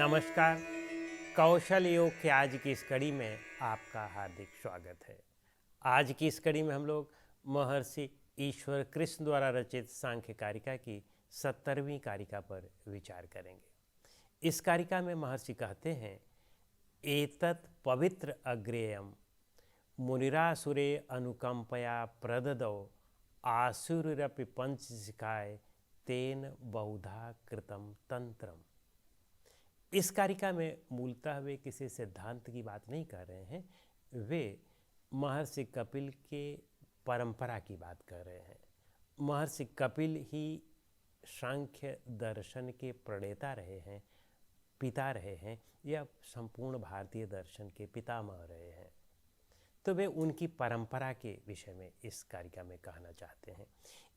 नमस्कार। कौशल योग की आज की इस कड़ी में आपका हार्दिक स्वागत है। आज की इस कड़ी में हम लोग महर्षि ईश्वर कृष्ण द्वारा रचित सांख्य कारिका की 70वीं कारिका पर विचार करेंगे। इस कारिका में महर्षि कहते हैं, एतत् पवित्र अग्रेयम मुनिरासुरे अनुकंपया प्रददौ आसुरपि पंचशिखाय तेन बहुधा कृतम तंत्रम। इस कारिका में मूलतः वे किसी सिद्धांत की बात नहीं कर रहे हैं, वे महर्षि कपिल के परंपरा की बात कर रहे हैं। महर्षि कपिल ही सांख्य दर्शन के प्रणेता रहे हैं, पिता रहे हैं, या संपूर्ण भारतीय दर्शन के पितामह रहे हैं। तो वे उनकी परंपरा के विषय में इस कारिका में कहना चाहते हैं।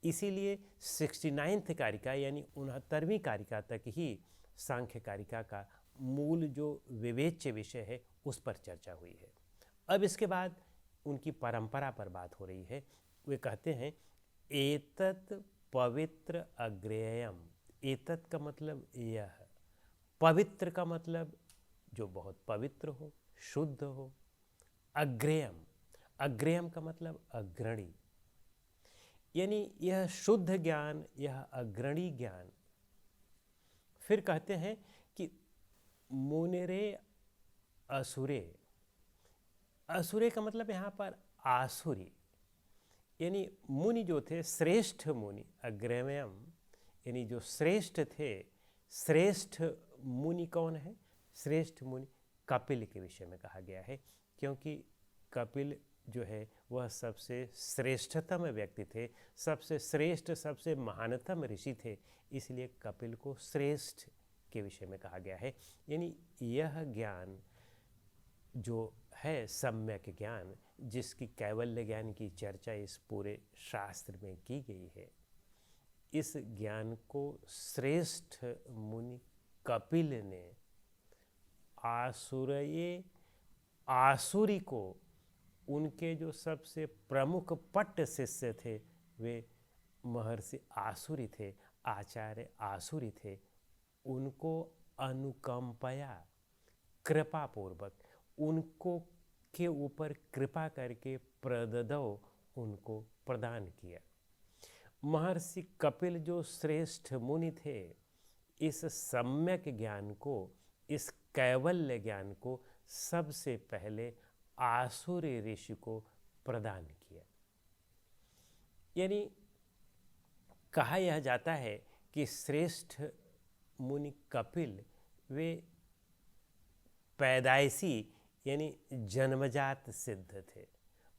इसीलिए 69वीं कारिका यानी 69वीं कारिका तक ही सांख्य कारिका का मूल जो विवेच्य विषय है उस पर चर्चा हुई है। अब इसके बाद उनकी परंपरा पर बात हो रही है। वे कहते हैं, एतत् पवित्र अग्रेयम। एतत् का मतलब यह, पवित्र का मतलब जो बहुत पवित्र हो, शुद्ध हो। अग्रेयम, अग्रेयम का मतलब अग्रणी, यानी यह शुद्ध ज्ञान, यह अग्रणी ज्ञान। फिर कहते हैं कि मुनिरे असुरे। असुरे का मतलब यहाँ पर आसुरी, यानी मुनि जो थे, श्रेष्ठ मुनि। अग्रमेयम यानी जो श्रेष्ठ थे। श्रेष्ठ मुनि कौन है? श्रेष्ठ मुनि कपिल के विषय में कहा गया है, क्योंकि कपिल जो है वह सबसे श्रेष्ठतम व्यक्ति थे, सबसे श्रेष्ठ, सबसे महानतम ऋषि थे। इसलिए कपिल को श्रेष्ठ के विषय में कहा गया है। यानी यह ज्ञान जो है सम्यक ज्ञान, जिसकी कैवल्य ज्ञान की चर्चा इस पूरे शास्त्र में की गई है, इस ज्ञान को श्रेष्ठ मुनि कपिल ने आसुरी को, उनके जो सबसे प्रमुख पट्ट शिष्य थे वे महर्षि आसुरी थे, आचार्य आसुरी थे, उनको अनुकंपया, कृपा पूर्वक, उनको के ऊपर कृपा करके प्रददौ, उनको प्रदान किया। महर्षि कपिल जो श्रेष्ठ मुनि थे, इस सम्यक ज्ञान को, इस कैवल्य ज्ञान को सबसे पहले आसुरी ऋषि को प्रदान किया। यानी कहा यह जाता है कि श्रेष्ठ मुनि कपिल वे पैदाइशी यानी जन्मजात सिद्ध थे,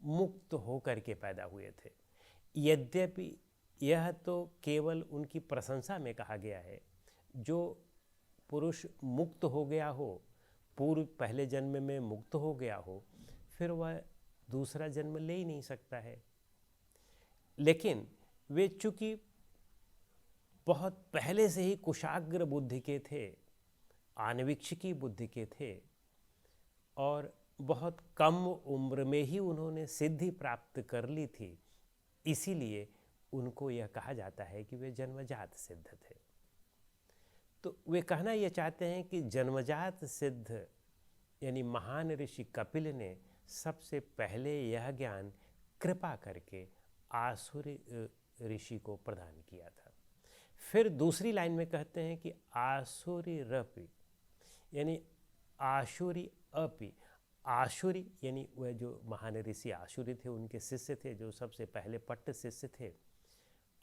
मुक्त होकर के पैदा हुए थे। यद्यपि यह तो केवल उनकी प्रशंसा में कहा गया है। जो पुरुष मुक्त हो गया हो, पूर्व पहले जन्म में मुक्त हो गया हो, फिर वह दूसरा जन्म ले ही नहीं सकता है। लेकिन वे चूंकि बहुत पहले से ही कुशाग्र बुद्धि के थे, आन्वीक्षिकी बुद्धि के थे, और बहुत कम उम्र में ही उन्होंने सिद्धि प्राप्त कर ली थी, इसीलिए उनको यह कहा जाता है कि वे जन्मजात सिद्ध थे। तो वे कहना यह चाहते हैं कि जन्मजात सिद्ध यानी महान ऋषि कपिल ने सबसे पहले यह ज्ञान कृपा करके आसुरी ऋषि को प्रदान किया था। फिर दूसरी लाइन में कहते हैं कि आसुरी रपि, यानी आशुरी अपि। आशुरी यानी वह जो महान ऋषि आशुरी थे, उनके शिष्य थे, जो सबसे पहले पट्ट शिष्य थे।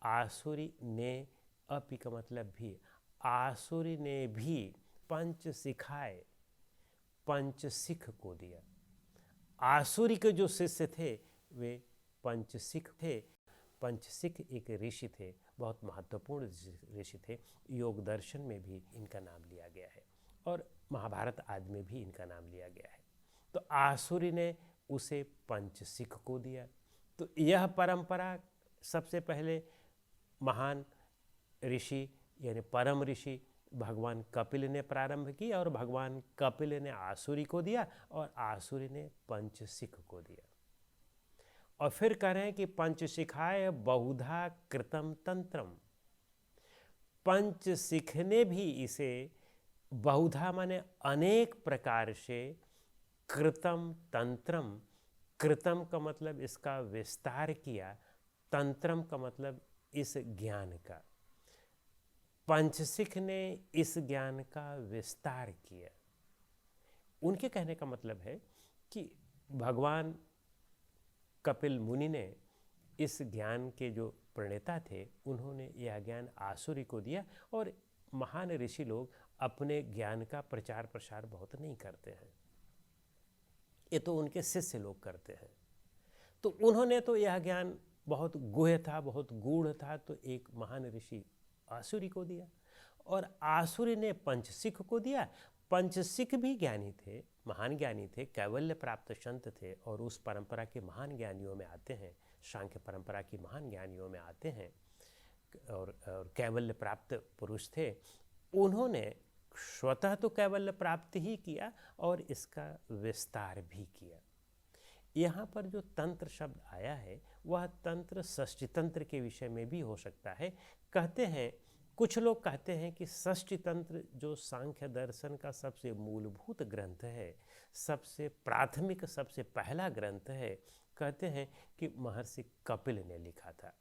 आसुरी ने, अपि का मतलब भी, आसुरी ने भी पंच सिखाए, पंचशिख को दिया। आसुरी के जो शिष्य थे वे पंचशिख थे। पंचशिख एक ऋषि थे, बहुत महत्वपूर्ण ऋषि थे। योग दर्शन में भी इनका नाम लिया गया है और महाभारत आदि में भी इनका नाम लिया गया है। तो आसुरी ने उसे पंचशिख को दिया। तो यह परंपरा सबसे पहले महान ऋषि यानी परम ऋषि भगवान कपिल ने प्रारंभ की, और भगवान कपिल ने आसुरी को दिया और आसुरी ने पंचशिख को दिया। और फिर कह रहे हैं कि पंचशिखाय बहुधा कृतम तंत्रम। पंचशिख ने भी इसे बहुधा माने अनेक प्रकार से, कृतम तंत्रम, कृतम का मतलब इसका विस्तार किया, तंत्रम का मतलब इस ज्ञान का। पंचसिख ने इस ज्ञान का विस्तार किया। उनके कहने का मतलब है कि भगवान कपिल मुनि ने इस ज्ञान के जो प्रणेता थे, उन्होंने यह ज्ञान आसुरी को दिया। और महान ऋषि लोग अपने ज्ञान का प्रचार प्रसार बहुत नहीं करते हैं, ये तो उनके शिष्य लोग करते हैं। तो उन्होंने तो यह ज्ञान बहुत गुह्य था, बहुत गूढ़ था, तो एक महान ऋषि आसुरी को दिया, और आसुरी ने पंचसिख को दिया। पंचसिख भी ज्ञानी थे, महान ज्ञानी थे, कैवल्य प्राप्त संत थे, और उस परंपरा के महान ज्ञानियों में आते हैं, सांख्य परंपरा की महान ज्ञानियों में आते हैं, और कैवल्य प्राप्त पुरुष थे। उन्होंने स्वतः तो कैवल्य प्राप्त ही किया और इसका विस्तार भी किया। यहाँ पर जो तंत्र शब्द आया है वह तंत्र षष्ठी तंत्र के विषय में भी हो सकता है। कहते हैं, कुछ लोग कहते हैं कि षष्ठी तंत्र जो सांख्य दर्शन का सबसे मूलभूत ग्रंथ है, सबसे प्राथमिक, सबसे पहला ग्रंथ है, कहते हैं कि महर्षि कपिल ने लिखा था।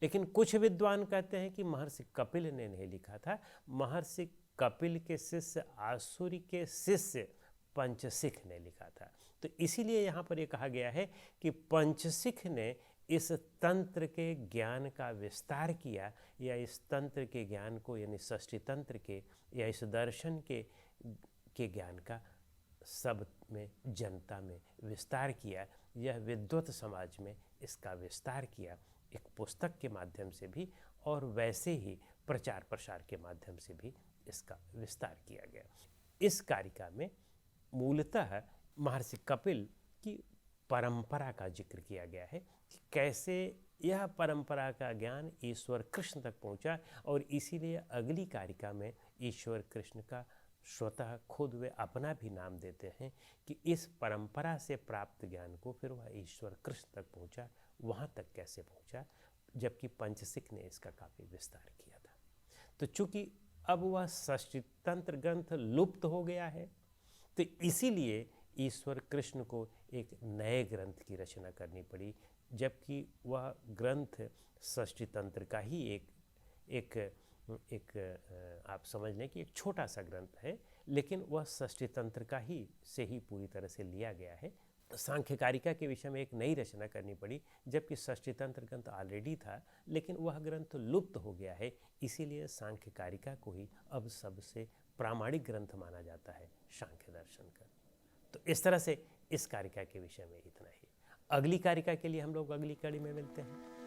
लेकिन कुछ विद्वान कहते हैं कि महर्षि कपिल ने नहीं लिखा था, महर्षि कपिल के शिष्य आसुरी के शिष्य पंचसिख ने लिखा था। तो इसीलिए यहाँ पर ये कहा गया है कि पंचसिख ने इस तंत्र के ज्ञान का विस्तार किया, या इस तंत्र के ज्ञान को, यानी षष्ठी तंत्र के या इस दर्शन के ज्ञान का सब में, जनता में विस्तार किया। यह विद्वत समाज में इसका विस्तार किया, एक पुस्तक के माध्यम से भी और वैसे ही प्रचार प्रसार के माध्यम से भी इसका विस्तार किया गया। इस कारिका में मूलतः महर्षि कपिल की परंपरा का जिक्र किया गया है कि कैसे यह परंपरा का ज्ञान ईश्वर कृष्ण तक पहुंचा, और इसीलिए अगली कारिका में ईश्वर कृष्ण का स्वतः खुद वे अपना भी नाम देते हैं कि इस परंपरा से प्राप्त ज्ञान को फिर वह ईश्वर कृष्ण तक पहुंचा, वहाँ तक कैसे पहुंचा, जबकि पंचसिख ने इसका काफ़ी विस्तार किया था। तो चूंकि अब वह षष्ठी तंत्र ग्रंथ लुप्त हो गया है, तो इसीलिए ईश्वर कृष्ण को एक नए ग्रंथ की रचना करनी पड़ी, जबकि वह ग्रंथ षष्ठी तंत्र का ही एक आप समझ लें कि एक छोटा सा ग्रंथ है, लेकिन वह षष्ठी तंत्र का ही से ही पूरी तरह से लिया गया है। सांख्य कारिका के विषय में एक नई रचना करनी पड़ी, जबकि षष्ठी तंत्र ग्रंथ ऑलरेडी था, लेकिन वह ग्रंथ लुप्त हो गया है। इसीलिए सांख्य कारिका को ही अब सबसे प्रामाणिक ग्रंथ माना जाता है सांख्य दर्शन का। तो इस तरह से इस कारिका के विषय में इतना ही। अगली कारिका के लिए हम लोग अगली कड़ी में मिलते हैं।